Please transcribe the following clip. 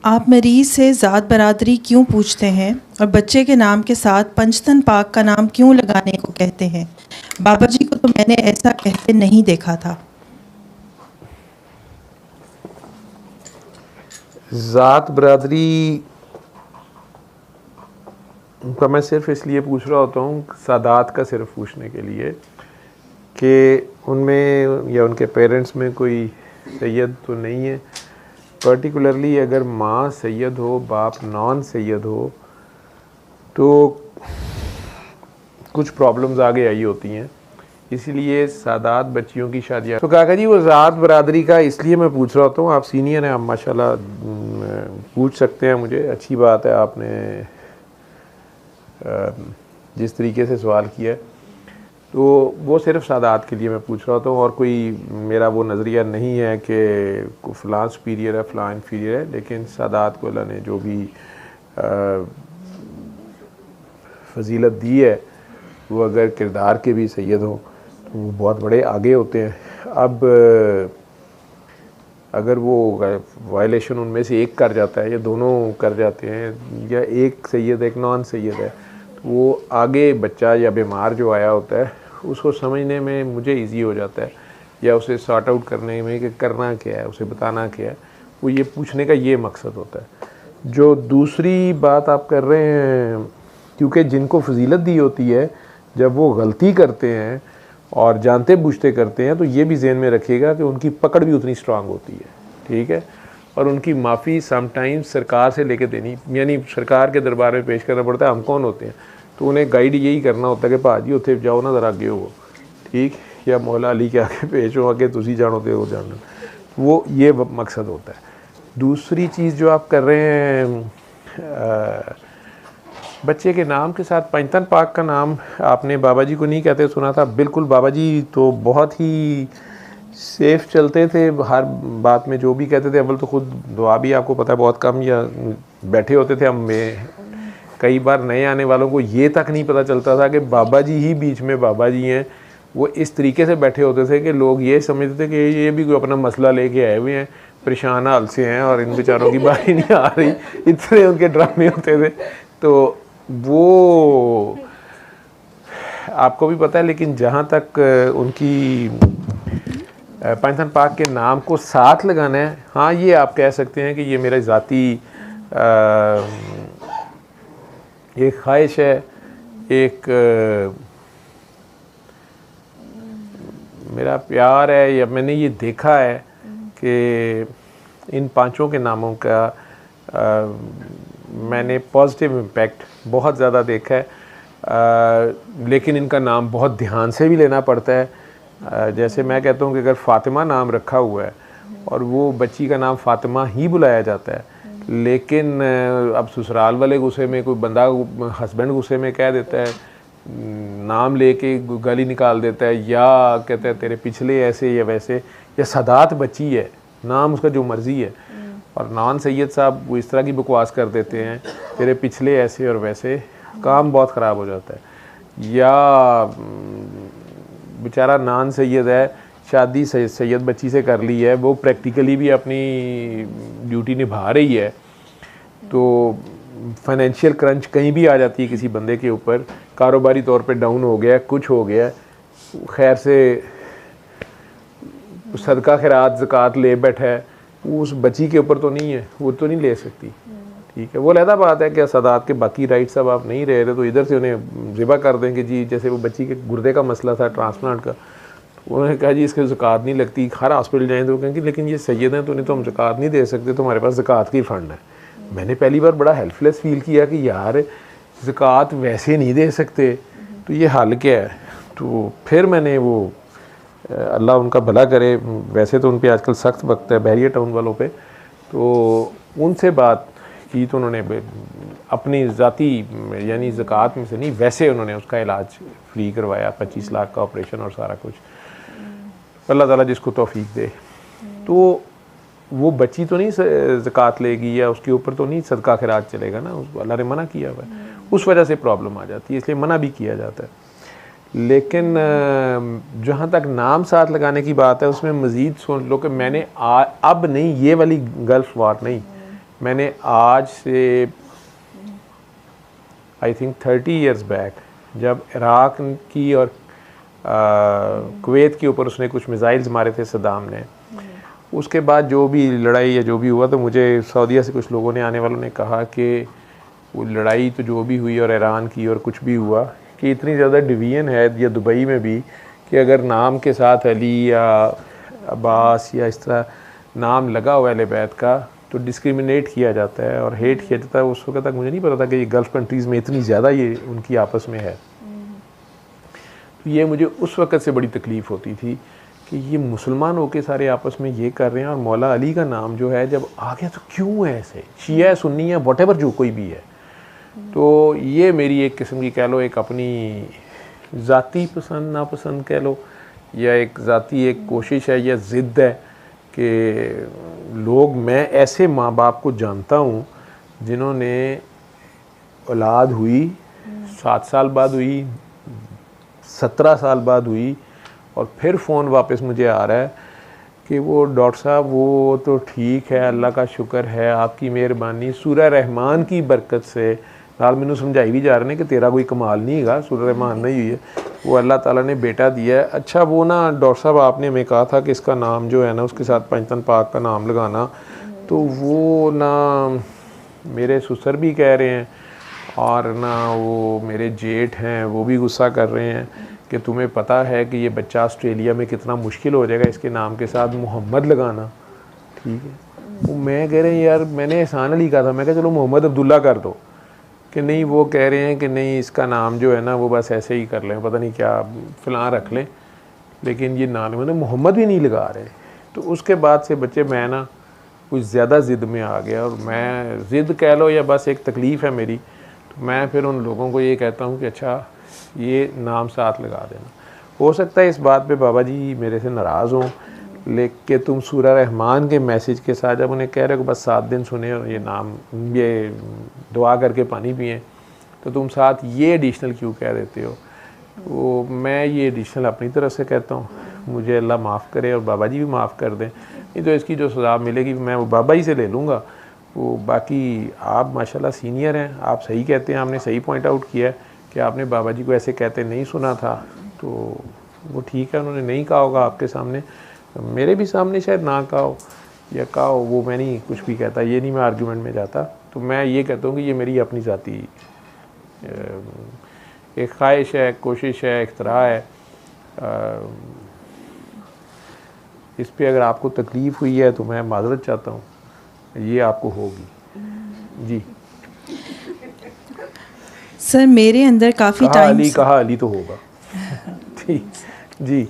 आप मरीज से ज़ात बरादरी क्यों पूछते हैं और बच्चे के नाम के साथ पंचतन पाक का नाम क्यों लगाने को कहते हैं? बाबा जी को तो मैंने ऐसा कहते नहीं देखा था। ज़ात बरादरी का मैं सिर्फ इसलिए पूछ रहा होता हूँ, सादात का सिर्फ पूछने के लिए कि उनमें या उनके पेरेंट्स में कोई सैयद तो नहीं है। पर्टिकुलरली अगर माँ सैयद हो, बाप नॉन सैयद हो, तो कुछ प्रॉब्लम्स आगे आई होती हैं। इसीलिए सादात बच्चियों की शादियाँ। तो काका जी, वो ज़ात बरादरी का इसलिए मैं पूछ रहा होता हूँ, आप सीनियर हैं, आप माशाल्लाह पूछ सकते हैं मुझे, अच्छी बात है। आपने जिस तरीके से सवाल किया है, तो वो सिर्फ सादात के लिए मैं पूछ रहा होता हूँ, और कोई मेरा वो नज़रिया नहीं है कि फ़लाँ सुपीरियर है, फ़लाँ इन्फीरियर है। लेकिन सादात को अल्लाह ने जो भी फजीलत दी है, वो अगर किरदार के भी सैयद हों तो वो बहुत बड़े आगे होते हैं। अब अगर वो वायलेशन उनमें से एक कर जाता है या दोनों कर जाते हैं, या एक सैयद एक नॉन सैयद है, तो वो आगे बच्चा या बीमार जो आया होता है उसको समझने में मुझे इजी हो जाता है, या उसे सॉर्ट आउट करने में कि करना क्या है, उसे बताना क्या है। वो ये पूछने का ये मकसद होता है। जो दूसरी बात आप कर रहे हैं, क्योंकि जिनको फजीलत दी होती है, जब वो गलती करते हैं और जानते बूझते करते हैं, तो ये भी ज़हन में रखिएगा कि उनकी पकड़ भी उतनी स्ट्रांग होती है, ठीक है। और उनकी माफ़ी समटाइम्स सरकार से लेके देनी, यानी सरकार के दरबार में पेश करना पड़ता है। हम कौन होते हैं? तो उन्हें गाइड यही करना होता है कि भाजी उत्थे जाओ ना, ज़रा अगे हो, ठीक, या मौला अली के आगे पेश हो, आगे तुसी जानो तो वो जानो, वो ये मकसद होता है। दूसरी चीज़ जो आप कर रहे हैं, बच्चे के नाम के साथ पंचतन पाक का नाम आपने बाबा जी को नहीं कहते सुना था। बिल्कुल, बाबा जी तो बहुत ही सेफ चलते थे हर बात में, जो भी कहते थे। अव्वल तो खुद दुआ भी आपको पता है बहुत कम या बैठे होते थे। हम में कई बार नए आने वालों को ये तक नहीं पता चलता था कि बाबा जी ही बीच में बाबा जी हैं। वो इस तरीके से बैठे होते थे कि लोग ये समझते थे कि ये भी कोई अपना मसला लेके आए हुए हैं, परेशान हाल से हैं और इन बेचारों की बारी नहीं आ रही। इतने उनके ड्रामे होते थे। तो वो आपको भी पता है। लेकिन जहाँ तक उनकी पंचतन पाक के नाम को साथ लगाना है, हाँ, ये आप कह सकते हैं कि ये मेरा ज़ाती एक ख्वाहिश है, एक मेरा प्यार है, या मैंने ये देखा है कि इन पांचों के नामों का मैंने पॉजिटिव इम्पैक्ट बहुत ज़्यादा देखा है। लेकिन इनका नाम बहुत ध्यान से भी लेना पड़ता है। जैसे मैं कहता हूँ कि अगर फ़ातिमा नाम रखा हुआ है और वो बच्ची का नाम फ़ातिमा ही बुलाया जाता है, लेकिन अब ससुराल वाले गुस्से में, कोई बंदा हस्बैंड गुस्से में कह देता है, नाम लेके गाली निकाल देता है, या कहता है तेरे पिछले ऐसे या वैसे, या सादात बच्ची है, नाम उसका जो मर्ज़ी है, और नॉन सैयद साहब वो इस तरह की बकवास कर देते हैं, तेरे पिछले ऐसे और वैसे, काम बहुत ख़राब हो जाता है। या बेचारा नॉन सैयद है, शादी सैयद बच्ची से कर ली है, वो प्रैक्टिकली भी अपनी ड्यूटी निभा रही है, तो फाइनेंशियल क्रंच कहीं भी आ जाती है किसी बंदे के ऊपर, कारोबारी तौर पे डाउन हो गया, कुछ हो गया, खैर से सदका खैरात ज़कात ले बैठा है, उस बच्ची के ऊपर तो नहीं है, वो तो नहीं ले सकती, ठीक है। वो अलहदा बात है कि सादात के बाकी राइट्स अब आप नहीं रह रहे, तो इधर से उन्हें ज़िबा कर देंगे जी। जैसे वो बच्ची के गुर्दे का मसला था, ट्रांसप्लांट का, उन्होंने कहा जी इसके ज़कात नहीं लगती, हर हॉस्पिटल जाएँ तो कहेंगे लेकिन ये सैयद हैं तो उन्हें तो हम ज़कात नहीं दे सकते, तो हमारे पास ज़कात की फ़ंड है। मैंने पहली बार बड़ा हेल्पलेस फील किया कि यार ज़कात वैसे नहीं दे सकते, तो ये हल क्या है। तो फिर मैंने वो, अल्लाह उनका भला करे, वैसे तो उन पे आजकल सख्त वक्त है बहरिया टाउन वालों पे, तो उनसे बात की तो उन्होंने अपनी ज़ाती यानी ज़कात में से नहीं, वैसे उन्होंने उसका इलाज फ्री करवाया, 25 लाख का ऑपरेशन और सारा कुछ। अल्लाह ताला जिसको तौफीक दे। तो वो बच्ची तो नहीं ज़कात लेगी, या उसके ऊपर तो नहीं सदका खैरात चलेगा ना, उसको अल्लाह ने मना किया हुआ है, उस वजह से प्रॉब्लम आ जाती है, इसलिए मना भी किया जाता है। लेकिन जहाँ तक नाम साथ लगाने की बात है, उसमें मज़ीद सोच लो कि मैंने अब नहीं, ये वाली गल्फ वार नहीं, मैंने आज से आई थिंक 30 इयर्स बैक जब इराक की और कुवैत के ऊपर उसने कुछ मिसाइल्स मारे थे सद्दाम ने, उसके बाद जो भी लड़ाई या जो भी हुआ, तो मुझे सऊदीया से कुछ लोगों ने आने वालों ने कहा कि वो लड़ाई तो जो भी हुई और ईरान की और कुछ भी हुआ कि इतनी ज़्यादा डिवीज़न है या दुबई में भी कि अगर नाम के साथ अली या अब्बास या इस तरह नाम लगा हुआ है अहले बैत का तो डिस्क्रिमिनेट किया जाता है और हेट किया जाता है। उस वक्त तक मुझे नहीं पता था कि ये गल्फ़ कंट्रीज़ में इतनी ज़्यादा ये उनकी आपस में है। तो ये मुझे उस वक़्त से बड़ी तकलीफ़ होती थी कि ये मुसलमान होके सारे आपस में ये कर रहे हैं और मौला अली का नाम जो है जब आ गया तो क्यों है ऐसे, शिया सुन्नी है वॉटेवर जो कोई भी है। तो ये मेरी एक किस्म की कह लो एक अपनी ज़ाती पसंद नापसंद कह लो या एक ज़ाती एक कोशिश है या ज़िद है कि लोग, मैं ऐसे माँ बाप को जानता हूँ जिन्होंने औलाद हुई 7 साल बाद हुई, 17 साल बाद हुई और फिर फ़ोन वापस मुझे आ रहा है कि वो डॉक्टर साहब वो तो ठीक है, अल्लाह का शुक्र है, आपकी मेहरबानी, सूरह रहमान की बरकत से नाल मैनू समझाई भी जा रहे हैं कि तेरा कोई कमाल नहीं है, सूरह रहमान नहीं हुई है, वो अल्लाह ताला ने बेटा दिया है। अच्छा वो ना डॉक्टर साहब आपने हमें कहा था कि इसका नाम जो है ना उसके साथ पंजतन पाक का नाम लगाना, तो वो ना मेरे ससुर भी कह रहे हैं और ना वो मेरे जेठ हैं वो भी गुस्सा कर रहे हैं कि तुम्हें पता है कि ये बच्चा ऑस्ट्रेलिया में कितना मुश्किल हो जाएगा इसके नाम के साथ मोहम्मद लगाना, ठीक है। वो मैं कह रहे हैं यार मैंने एहसान अली कहा था, मैं कहा चलो मोहम्मद अब्दुल्ला कर दो, कि नहीं वो कह रहे हैं कि नहीं इसका नाम जो है ना वो बस ऐसे ही कर लें, पता नहीं क्या फ़लाँ रख लें, लेकिन ये नाम मैंने मोहम्मद भी नहीं लगा रहे। तो उसके बाद से बच्चे मैं ना कुछ ज़्यादा ज़िद में आ गया और मैं ज़िद कह लो या बस एक तकलीफ़ है मेरी, तो मैं फिर उन लोगों को ये कहता हूँ कि अच्छा ये नाम साथ लगा देना। हो सकता है इस बात पे बाबा जी मेरे से नाराज़ हों, लेकिन तुम सूरह रहमान के मैसेज के साथ जब उन्हें कह रहे हो बस 7 दिन सुने और ये नाम ये दुआ करके पानी पिए, तो तुम साथ ये एडिशनल क्यों कह देते हो। वो मैं ये एडिशनल अपनी तरफ से कहता हूँ, मुझे अल्लाह माफ़ करे और बाबा जी भी माफ़ कर दें, नहीं तो इसकी जो सज़ा मिलेगी मैं वो बाबा जी से ले लूँगा। वो बाकी आप माशाल्लाह सीनियर हैं, आप सही कहते हैं, आपने सही पॉइंट आउट किया है कि आपने बाबा जी को ऐसे कहते नहीं सुना था, तो वो ठीक है, उन्होंने नहीं कहा होगा आपके सामने, मेरे भी सामने शायद ना कहा हो या कहा हो, वो मैं नहीं कुछ भी कहता, ये नहीं मैं आर्गूमेंट में जाता। तो मैं ये कहता हूँ कि ये मेरी अपनी ज़ाती एक ख्वाहिश है, कोशिश है, इख्तरा है। इस पे अगर आपको तकलीफ़ हुई है तो मैं माज़रत चाहता हूँ, ये आपको होगी जी। सर मेरे अंदर काफ़ी टाइम कहा अली तो होगा ठीक जी।